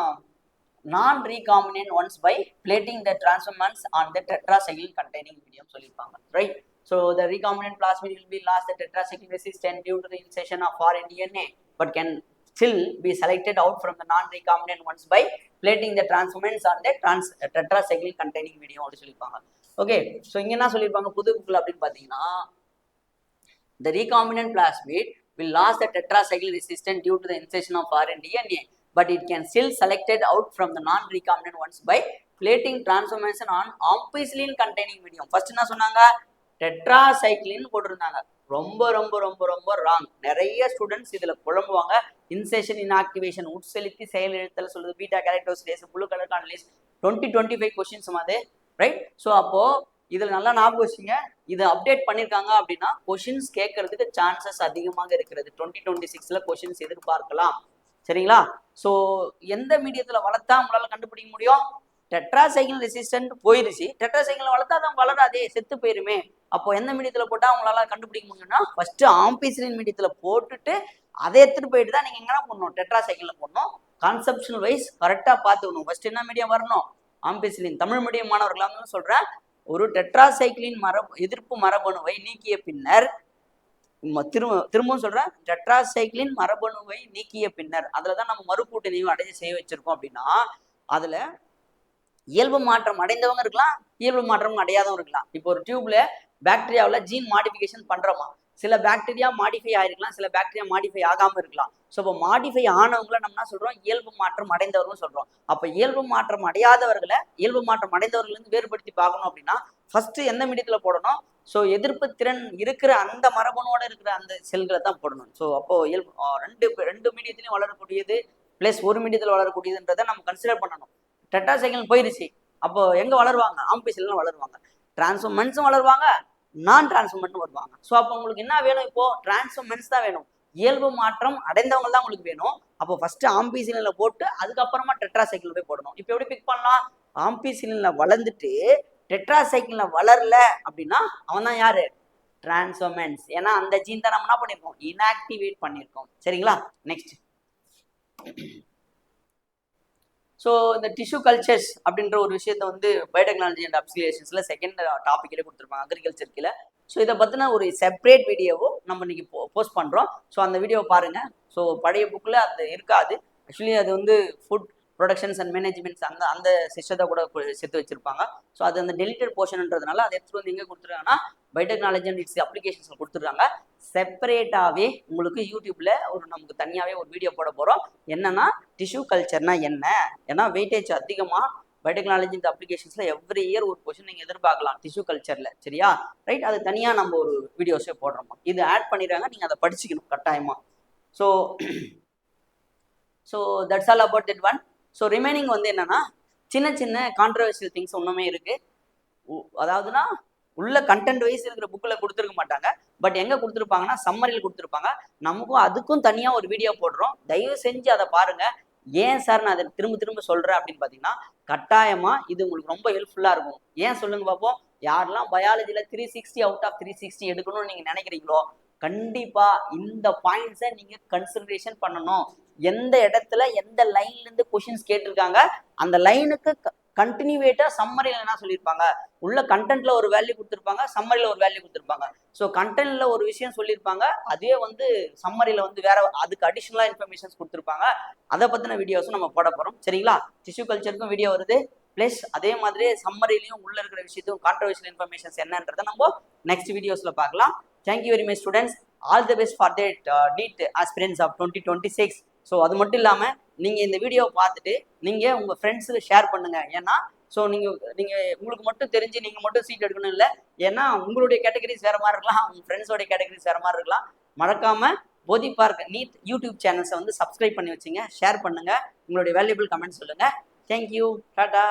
non recombinant ones by plating the transformants on the tetracycline containing medium சொல்லியிருப்பாங்க, right? So the recombinant plasmid will be lost the tetracycline resistant due to the insertion of foreign DNA, but can still be selected out from the non-recombinant ones by plating the transformants on the tetracycline containing medium அப்படி சொல்லியிருப்பாங்க. Okay, so இங்கே என்ன சொல்லியிருப்பாங்க புது புக்கில் அப்படின்னு பார்த்தீங்கன்னா, the recombinant plasmid will lose the tetracycline resistant due to the insertion of foreign DNA, but it can still selected out from the non-recombinant ones by plating transformation on ampicillin containing medium. First என்ன சொன்னாங்க, tetracycline போட்டிருந்தாங்க. ரொம்ப ரொம்ப ரொம்ப ரொம்ப wrong. நிறைய students இதில் குழம்புவாங்க. Incision inactivation, உட்செலுத்தி செயல் இழுத்தல் சொல்லுது, பீட்டா கேரக்டோசிடேஸ், புளு கலர் கான்லேஸ், 20-25 கொஸ்டின்ஸ் மாதிரி, ரைட்? ஸோ அப்போது இதில் நல்லா ஞாபகம் வச்சுங்க, இதை அப்டேட் பண்ணியிருக்காங்க அப்படின்னா கொஷின்ஸ் கேட்கறதுக்கு சான்சஸ் அதிகமாக இருக்கிறது. 2026 கொஷின்ஸ் எதிர்பார்க்கலாம், சரிங்களா? ஸோ எந்த மீடியத்தில் வளர்த்தா உங்களால் கண்டுபிடிக்க முடியும்? டெட்ராசைக்கிள் ரெசிஸ்டன்ட் போயிருச்சு, டெட்ராசைக்கிள் வளர்த்தா தான் வளராதே, செத்து போயிருமே. அப்போ எந்த மீடியத்தில் போட்டால் அவங்களால கண்டுபிடிக்க முடியும்னா, ஃபர்ஸ்ட் ஆம்பிசிலின் மீடியத்தில் போட்டுட்டு அதை எடுத்துட்டு போயிட்டு தான் நீங்கள் எங்கன்னா போடணும், டெட்ராசைக்கிளில் போடணும். கான்செப்ஷனல் வைஸ் கரெக்டாக பார்த்துக்கணும். ஃபர்ஸ்ட் என்ன மீடியம் வரணும், ஆம்பிசிலின். தமிழ் மீடியம் மாணவர்களாக சொல்கிறேன், ஒரு டெட்ராசைக்கிளின் எதிர்ப்பு மரபணுவை நீக்கிய பின்னர், திரும்பவும் சொல்கிறேன், டெட்ராசைக்கிளின் மரபணுவை நீக்கிய பின்னர் அதில் தான் நம்ம மறுக்கூட்டணியும் அடைஞ்சு செய்ய வச்சிருக்கோம். அப்படின்னா அதில் இயல்பு மாற்றம் அடைந்தவங்க இருக்கலாம், இயல்பு மாற்றம் அடையாதவங்க இருக்கலாம். இப்போ ஒரு டியூப்ல பாக்டீரியாவில் ஜீன் மாடிஃபிகேஷன் பண்றோமா, சில பாக்டீரியா மாடிஃபை ஆயிருக்கலாம், சில பாக்டீரியா மாடிஃபை ஆகாம இருக்கலாம். ஸோ இப்போ மாடிஃபை ஆனவங்களை நம்ம என்ன சொல்றோம், இயல்பு மாற்றம் அடைந்தவர்கள் சொல்றோம். அப்போ இயல்பு மாற்றம் அடையாதவர்களை இயல்பு மாற்றம் அடைந்தவர்கள் இருந்து வேறுபடுத்தி பார்க்கணும் அப்படின்னா ஃபர்ஸ்ட் எந்த மீடியத்துல போடணும், ஸோ எதிர்ப்பு திறன் இருக்கிற அந்த மரபணுவோட இருக்கிற அந்த செல்களை தான் போடணும். ஸோ அப்போ இயல்பு ரெண்டு மீடியத்திலையும் வளரக்கூடியது பிளஸ் ஒரு மீடியத்தில் வளரக்கூடியதுன்றதை நம்ம கன்சிடர் பண்ணணும். டெட்ராசைக்கிள் போயிருச்சு, அப்போ எங்க வளருவாங்க, ஆம்பிசிலின் வளருவாங்க, டிரான்ஸ்ஃபார்மன்ஸும் வளருவாங்க, நான் டிரான்ஸ்ஃபார்மன்ஸும் வருவாங்க. ஸோ அப்போ உங்களுக்கு என்ன வேணும், இப்போ டிரான்ஸ்ஃபார்மன்ஸ் தான் வேணும், இயல்பு மாற்றம் அடைந்தவங்க தான் உங்களுக்கு வேணும். அப்போ ஃபர்ஸ்ட் ஆம்பிசிலின்ல போட்டு அதுக்கப்புறமா டெட்ராசைக்கிள் போய் போடணும். இப்போ எப்படி பிக் பண்ணலாம், ஆம்பிசிலின்ல வளர்ந்துட்டு டெட்ராசைக்கிள்ல வளரல அப்படின்னா அவன் தான் யாரு, டிரான்ஸ்ஃபார்மன்ஸ். ஏன்னா அந்த ஜீன் தான் நம்ம என்ன பண்ணிருக்கோம், இன்ஆக்டிவேட் பண்ணிருக்கோம், சரிங்களா? நெக்ஸ்ட், ஸோ இந்த டிஷ்யூ கல்ச்சர்ஸ் அப்படின்ற ஒரு விஷயத்த வந்து பயோடெக்னாலஜி அண்ட் அப்ளிகேஷன்ஸில் செகண்ட் டாப்பிக்கில் கொடுத்துருப்பாங்க அக்ரிகல்ச்சர் கீழே. ஸோ இதை பற்றின ஒரு செப்பரேட் வீடியோவும் நம்ம இன்னைக்கு போஸ்ட் பண்ணுறோம். ஸோ அந்த வீடியோவை பாருங்கள். ஸோ பழைய புக்கில் அது இருக்காது. ஆக்சுவலி அது வந்து ஃபுட் ப்ரொடக்ஷன்ஸ் அண்ட் மேனேஜ்மெண்ட்ஸ் அந்த சிஸ்டத்தை கூட சேர்த்து வச்சிருப்பாங்க. ஸோ அது அந்த டெலிட்டட் போர்ஷன்ன்றதுனால அதை எடுத்துகிட்டு வந்து எங்கே கொடுத்துருக்காங்கன்னா பயோடெக்னாலஜி அண்ட் இட்ஸ் அப்ளிகேஷன்ஸில் கொடுத்துருக்காங்க. செப்பரேட்டாகவே உங்களுக்கு யூடியூப்ல நமக்கு தனியாகவே ஒரு வீடியோ போட போகிறோம். என்னன்னா டிஷ்யூ கல்ச்சர்னா என்ன, ஏன்னா வெயிட்டேஜ் அதிகமாக பயோடெக்னாலஜி இந்த அப்ளிகேஷன்ஸில் எவ்ரி இயர் ஒரு கொஸ்டின் நீங்கள் எதிர்பார்க்கலாம் டிஷ்யூ கல்ச்சரில். சரியா? ரைட். அது தனியாக நம்ம ஒரு வீடியோஸே போடுறோம். இது ஆட் பண்ணிடுறாங்க, நீங்கள் அதை படிச்சுக்கணும் கட்டாயமாக. So that's all about that one. So remaining வந்து என்னன்னா சின்ன சின்ன கான்ட்ரவர்ஷியல் திங்ஸ் ஒன்றுமே இருக்குது. அதாவதுனா உள்ள கண்டென்ட் வைஸ் இருக்கிற புக்கில் கொடுத்துருக்க மாட்டாங்க. பட் எங்கே கொடுத்துருப்பாங்கன்னா சம்மரியில் கொடுத்துருப்பாங்க. நமக்கும் அதுக்கும் தனியாக ஒரு வீடியோ போடுறோம். தயவு செஞ்சு அதை பாருங்கள். ஏன் சார் நான் அதை திரும்ப திரும்ப சொல்கிறேன் அப்படின்னு பார்த்தீங்கன்னா கட்டாயமாக இது உங்களுக்கு ரொம்ப ஹெல்ப்ஃபுல்லாக இருக்கும். ஏன் சொல்லுங்க பார்ப்போம். யாரெல்லாம் பயாலஜியில் 360 அவுட் ஆஃப் 360 எடுக்கணும்னு நீங்கள் நினைக்கிறீங்களோ கண்டிப்பாக இந்த பாயிண்ட்ஸை நீங்கள் கன்சிடரேஷன் பண்ணணும். எந்த இடத்துல எந்த லைன்லேருந்து கொஷின்ஸ் கேட்டிருக்காங்க அந்த லைனுக்கு கண்டினியூவேட்டா சம்மரியில் என்ன சொல்லியிருப்பாங்க, உள்ள கண்டென்ட்ல ஒரு வேல்யூ கொடுத்துருப்பாங்க, சம்மரியில் ஒரு வேல்யூ கொடுத்துருப்பாங்க. ஸோ கண்டென்ட்ல ஒரு விஷயம் சொல்லியிருப்பாங்க, அதே வந்து சம்மரியில் வந்து வேற அதுக்கு அடிஷ்னலாக இன்ஃபர்மேஷன்ஸ் கொடுத்துருப்பாங்க. அதை பற்றின வீடியோஸும் நம்ம போட போகிறோம். சரிங்களா? டிஷ்யூ கல்ச்சருக்கும் வீடியோ வருது. ப்ளஸ் அதே மாதிரி சம்மரிலையும் உள்ள இருக்கிற விஷயத்தும் கான்ட்ரவர்ஷியல் இன்ஃபர்மேஷன்ஸ் என்னன்றதை நம்ம நெக்ஸ்ட் வீடியோஸில் பார்க்கலாம். Thank you very much students. All the best for that NEET aspirants of 2026. So அது மட்டும் இல்லாமல் நீங்கள் இந்த வீடியோவை பார்த்துட்டு நீங்கள் உங்கள் ஃப்ரெண்ட்ஸுக்கு ஷேர் பண்ணுங்கள். ஏன்னா ஸோ நீங்கள் உங்களுக்கு மட்டும் தெரிஞ்சு நீங்கள் மட்டும் சீட் எடுக்கணும் இல்லை. ஏன்னா உங்களுடைய கேட்டகரிஸ் வேறு மாதிரி இருக்கலாம், உங்கள் ஃப்ரெண்ட்ஸோடைய கேட்டகரிஸ் வேறு மாதிரி இருக்கலாம். மறக்காமல் போதி பார்க் நீட் யூடியூப் சேனல்ஸை வந்து சப்ஸ்கிரைப் பண்ணி வச்சுங்க, ஷேர் பண்ணுங்கள், உங்களுடைய வேல்யூபிள் கமெண்ட் சொல்லுங்கள். தேங்க்யூ. டாடா.